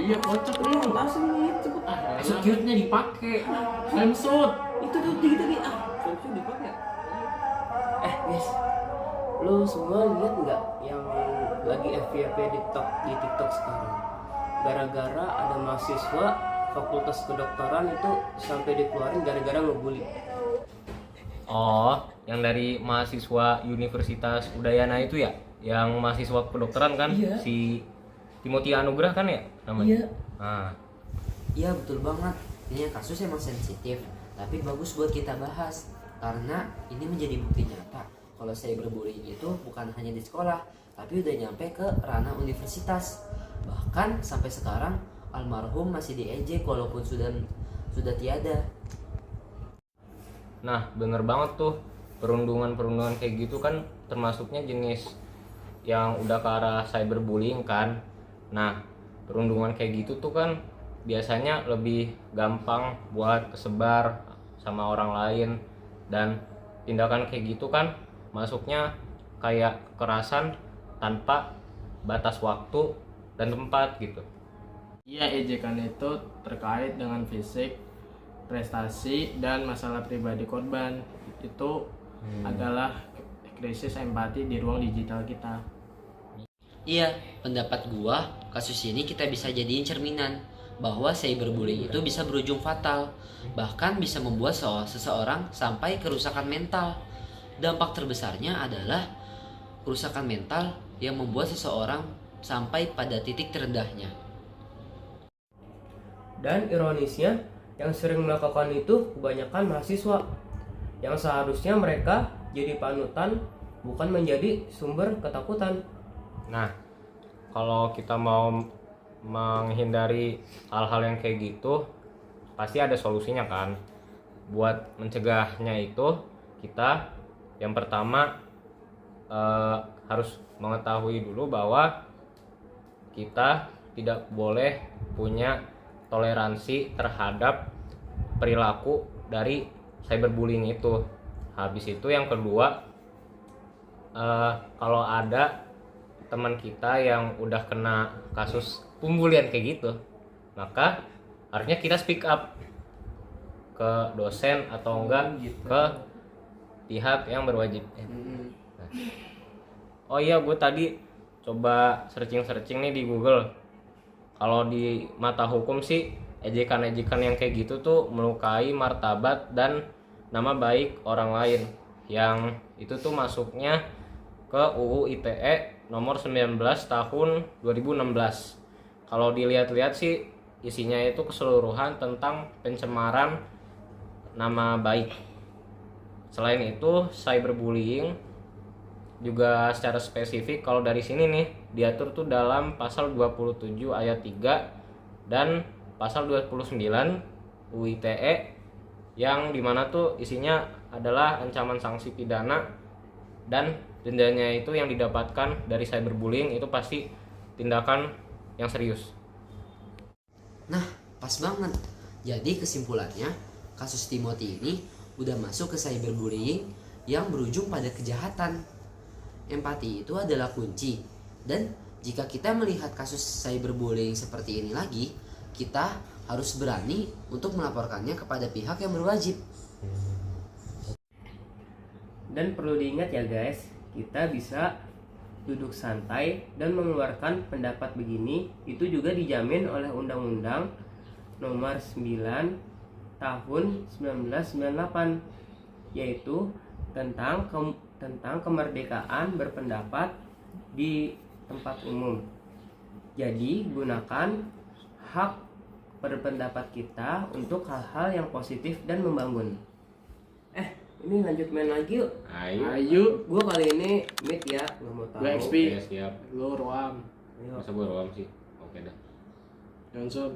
Iya kocak nih, asli cepet. Execute-nya dipakai. Screenshot. Itu tuh tadi swimsuit dipakai. Guys, lu semua lihat nggak yang lagi FYP di TikTok sekarang? Gara-gara ada mahasiswa fakultas kedokteran itu sampai dikeluarin gara-gara ngebully. Oh, yang dari mahasiswa Universitas Udayana itu ya? Yang mahasiswa kedokteran kan? Iya. Si Timothy Anugrah kan ya namanya? Iya. Nah, Iya betul banget. Ini kasus emang sensitif, tapi bagus buat kita bahas karena ini menjadi bukti nyata kalau cyberbullying itu bukan hanya di sekolah, tapi udah nyampe ke ranah universitas. Bahkan sampai sekarang almarhum masih diejek walaupun sudah tiada. nah bener banget tuh, perundungan kayak gitu kan termasuknya jenis yang udah ke arah cyberbullying kan. Nah, perundungan kayak gitu tuh kan biasanya lebih gampang buat kesebar sama orang lain, dan tindakan kayak gitu kan masuknya kayak kekerasan tanpa batas waktu dan tempat gitu. Iya, ejekan itu terkait dengan fisik, prestasi, dan masalah pribadi korban. Itu adalah krisis empati di ruang digital kita. Iya, pendapat gua, kasus ini kita bisa jadiin cerminan bahwa cyberbullying itu bisa berujung fatal, bahkan bisa membuat seseorang sampai kerusakan mental. Dampak terbesarnya adalah kerusakan mental yang membuat seseorang sampai pada titik terendahnya. Dan ironisnya, yang sering melakukan itu kebanyakan mahasiswa, yang seharusnya mereka jadi panutan, bukan menjadi sumber ketakutan. Nah, kalau kita mau menghindari hal-hal yang kayak gitu, pasti ada solusinya kan. Buat mencegahnya itu, kita yang pertama harus mengetahui dulu bahwa kita tidak boleh punya toleransi terhadap perilaku dari cyberbullying itu. Habis itu yang kedua, kalau ada teman kita yang udah kena kasus pembulian kayak gitu, maka harusnya kita speak up ke dosen atau enggak ke pihak yang berwajib. Nah. Oh iya, gue tadi coba searching nih di Google. Kalau di mata hukum sih, ejekan-ejekan yang kayak gitu tuh melukai martabat dan nama baik orang lain. Yang itu tuh masuknya ke UU ITE nomor 19 tahun 2016. Kalau dilihat-lihat sih isinya itu keseluruhan tentang pencemaran nama baik. Selain itu, cyberbullying juga secara spesifik kalau dari sini nih diatur tuh dalam pasal 27 ayat 3 dan pasal 29 UU ITE, yang dimana tuh isinya adalah ancaman sanksi pidana, dan dendanya itu yang didapatkan dari cyberbullying itu pasti tindakan yang serius. Nah, pas banget. Jadi kesimpulannya, kasus Timothy ini udah masuk ke cyberbullying yang berujung pada kejahatan. Empati itu adalah kunci. Dan jika kita melihat kasus cyberbullying seperti ini lagi, kita harus berani untuk melaporkannya kepada pihak yang berwajib. Dan perlu diingat ya guys, kita bisa duduk santai dan mengeluarkan pendapat begini itu juga dijamin oleh Undang-Undang Nomor 9 Tahun 1998, yaitu tentang kemerdekaan berpendapat di tempat umum. Jadi gunakan hak berpendapat kita untuk hal-hal yang positif dan membangun. Ini lanjut main lagi yuk. Ayo, Gue kali ini mid ya, nggak mau tahu. gue XP, Ya siap. lu Ruam, Ayo. Masa gue doang sih. Oke dah. Johnson.